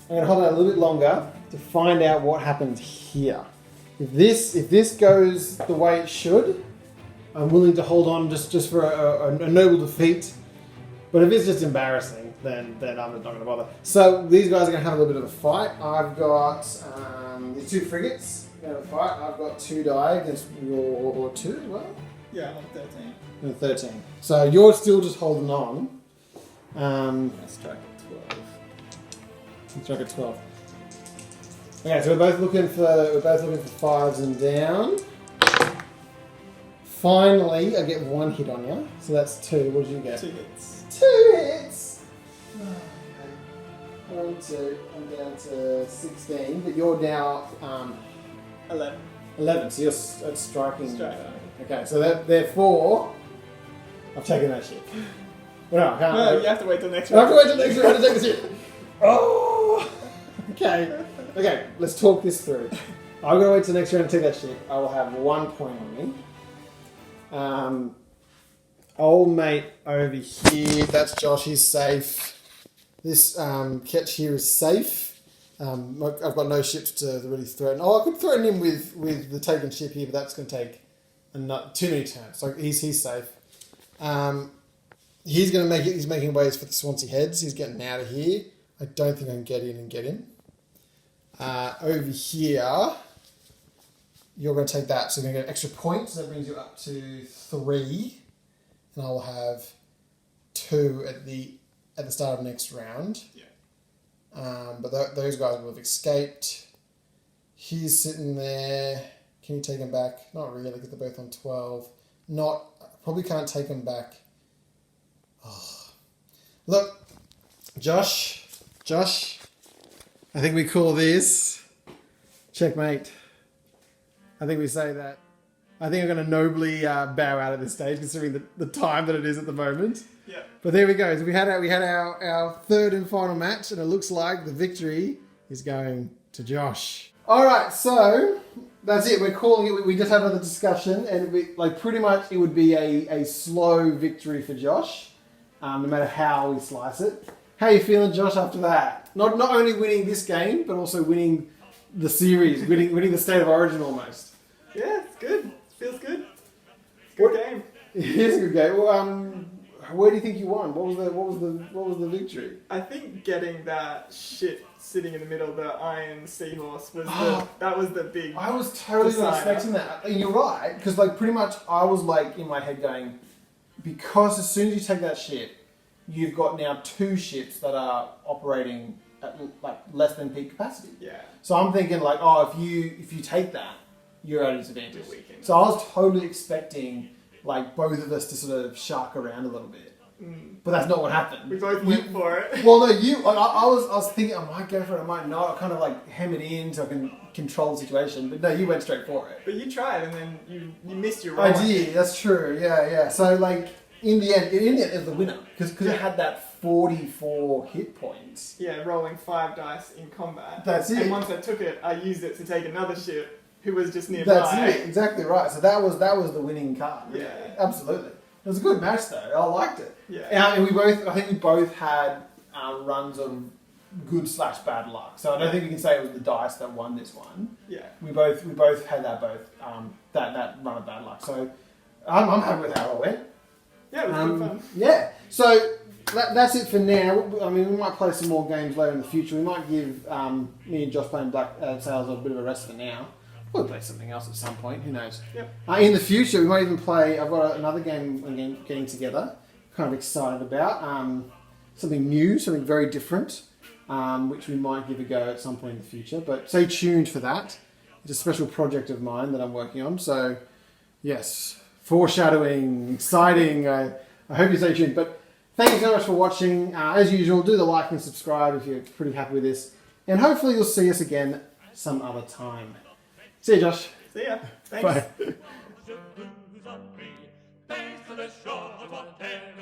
I'm going to hold out a little bit longer to find out what happens here. If this goes the way it should, I'm willing to hold on just for a noble defeat. But if it's just embarrassing, then I'm not going to bother. So these guys are going to have a little bit of a fight. I've got these 2 frigates going to fight. I've got 2 die against your 2 as well.
Yeah, I'm on 13.
And 13. So you're still just holding on.
I strike at 12.
You strike at 12. Okay, so we're both looking for 5s and down. Finally, I get 1 hit on you. So that's 2. What did you get?
2 hits.
2 hits! Oh, okay. 1, 2. I'm down to 16, but you're now
11.
11, so you're at striking. Okay, so therefore, I've taken that ship. Well, no, I can't.
No, you have to wait till next
round. I have to wait till next round to take the ship. Oh! Okay. Okay, let's talk this through. I'm going to wait till next round to take that ship. I will have 1 point on me. Old mate over here, that's Josh, he's safe. This catch here is safe. I've got no ships to really threaten. Oh, I could threaten him with the taken ship here, but that's going to take too many turns. So he's safe. He's going to make it. He's making ways for the Swansea heads. He's getting out of here. I don't think I can get in and get him. Over here, you're going to take that. So you're going to get an extra point. So that brings you up to 3. And I'll have 2 at the start of next round.
Yeah.
But those guys will have escaped. He's sitting there. Can you take him back? Not really, because they're both on 12. Probably can't take him back. Oh. Look, Josh, I think we call this checkmate. I think we say that. I think I'm going to nobly bow out at this stage, considering the time that it is at the moment.
Yeah.
But there we go. So we had our 3rd and final match, and it looks like the victory is going to Josh. All right, so that's it. We're calling it. We just had another discussion, and pretty much it would be a slow victory for Josh, no matter how we slice it. How are you feeling, Josh, after that? Not only winning this game, but also winning the series, winning the State of Origin almost.
Yeah, it's good. Feels good. It's a good game.
It is a good game. Well, where do you think you won? What was the victory?
I think getting that shit sitting in the middle, the Iron Seahorse, was that was the big.
I was totally not
decider.
expecting that. And you're right, because pretty much I was in my head going, because as soon as you take that ship, you've got now 2 ships that are operating at like less than peak capacity.
Yeah.
So I'm thinking like, oh, if you take that, you're at a disadvantage.
Weekend.
So I was totally expecting like both of us to sort of shark around a little bit, but that's not what happened.
We both went for it.
Well, no, I was thinking I might go for it, I might not. I kind of like hem it in so I can control the situation. But no, you went straight for it.
But you tried, and then you missed your roll.
I did. That's true. Yeah. So like in the end, it was the winner because it had that 44 hit points.
Yeah, rolling 5 dice in combat.
That's it.
And once I took it, I used it to take another ship who was just nearby.
That's it. Exactly right. So that was the winning card.
Yeah.
Absolutely. It was a good match though. I liked it.
Yeah.
And I think we both had runs of good / bad luck. So I don't think we can say it was the dice that won this one.
Yeah.
We both had that that run of bad luck. So I'm happy with how it went.
Yeah, it was good fun.
Yeah. So that's it for now. I mean, we might play some more games later in the future. We might give me and Josh playing Black Sails a bit of a rest for now. We'll play something else at some point. Who knows?
Yep.
In the future, we might even play. I've got another game again getting together. Kind of excited about something new, something very different, which we might give a go at some point in the future. But stay tuned for that. It's a special project of mine that I'm working on. So, yes, foreshadowing, exciting. I hope you stay tuned. But thank you so much for watching. As usual, do the like and subscribe if you're pretty happy with this. And hopefully you'll see us again some other time. See you, Josh.
See ya. Thanks.
Bye.
Face to the shore, whatever